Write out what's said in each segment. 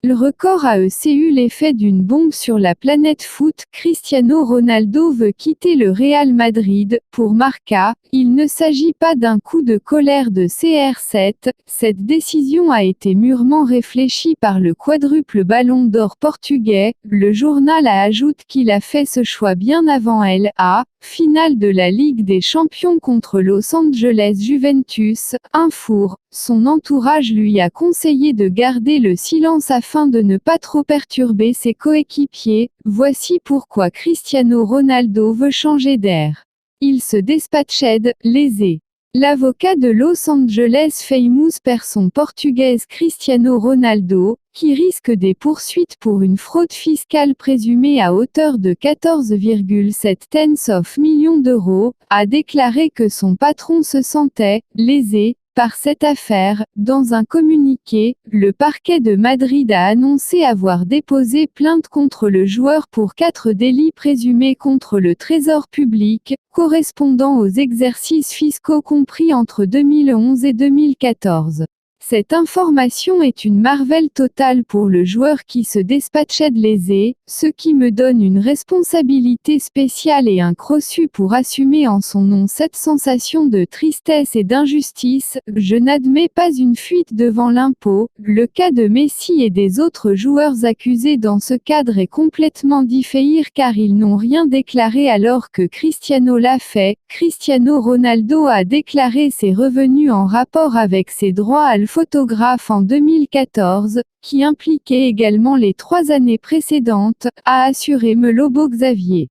Le record a eu l'effet d'une bombe sur la planète foot. Cristiano Ronaldo veut quitter le Real Madrid. Pour Marca, il ne s'agit pas d'un coup de colère de CR7. Cette décision a été mûrement réfléchie par le quadruple ballon d'or portugais. Le journal ajoute qu'il a fait ce choix bien avant la finale de la Ligue des Champions contre Los Angeles Juventus. Un four. Son entourage lui a conseillé de garder le silence afin de ne pas trop perturber ses coéquipiers. Voici pourquoi Cristiano Ronaldo veut changer d'air. Il se despatchait lésé. L'avocat de Los Angeles Famous Person portugaise Cristiano Ronaldo, qui risque des poursuites pour une fraude fiscale présumée à hauteur de 14,7 millions d'euros, a déclaré que son patron se sentait lésé par cette affaire. Dans un communiqué, le parquet de Madrid a annoncé avoir déposé plainte contre le joueur pour 4 délits présumés contre le trésor public, correspondant aux exercices fiscaux compris entre 2011 et 2014. Cette information est une marvelle totale pour le joueur qui se despatchait de lésé, ce qui me donne une responsabilité spéciale et un crossu pour assumer en son nom cette sensation de tristesse et d'injustice. Je n'admets pas une fuite devant l'impôt. Le cas de Messi et des autres joueurs accusés dans ce cadre est complètement différent car ils n'ont rien déclaré alors que Cristiano l'a fait. Cristiano Ronaldo a déclaré ses revenus en rapport avec ses droits à le photographe en 2014, qui impliquait également les 3 années précédentes, a assuré Lobo Xavier.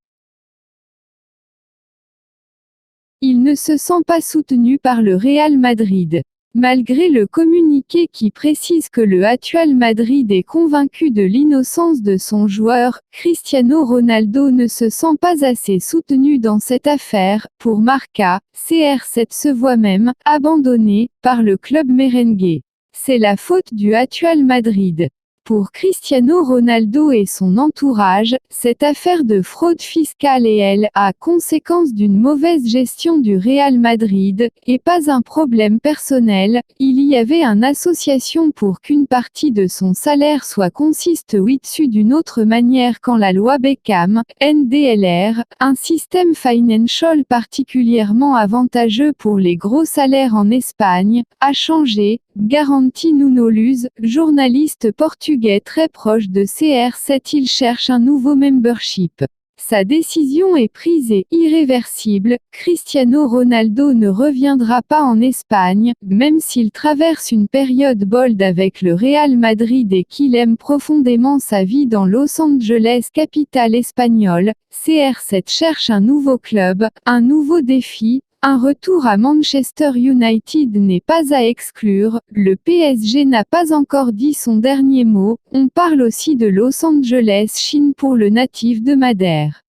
Il ne se sent pas soutenu par le Real Madrid. Malgré le communiqué qui précise que le Real Madrid est convaincu de l'innocence de son joueur, Cristiano Ronaldo ne se sent pas assez soutenu dans cette affaire. Pour Marca, CR7 se voit même abandonné par le club merengue. C'est la faute du Real Madrid. Pour Cristiano Ronaldo et son entourage, cette affaire de fraude fiscale est conséquence d'une mauvaise gestion du Real Madrid, et pas un problème personnel. Il y avait une association pour qu'une partie de son salaire soit consiste au-dessus d'une autre manière quand la loi Beckham, NDLR, un système financial particulièrement avantageux pour les gros salaires en Espagne, a changé, garantit Nuno Luz, journaliste portugais très proche de CR7. Il cherche un nouveau membership. Sa décision est prise et irréversible. Cristiano Ronaldo ne reviendra pas en Espagne, même s'il traverse une période bold avec le Real Madrid et qu'il aime profondément sa vie dans Los Angeles, capitale espagnole. CR7 cherche un nouveau club, un nouveau défi. Un retour à Manchester United n'est pas à exclure. Le PSG n'a pas encore dit son dernier mot. On parle aussi de Los Angeles Chine pour le natif de Madère.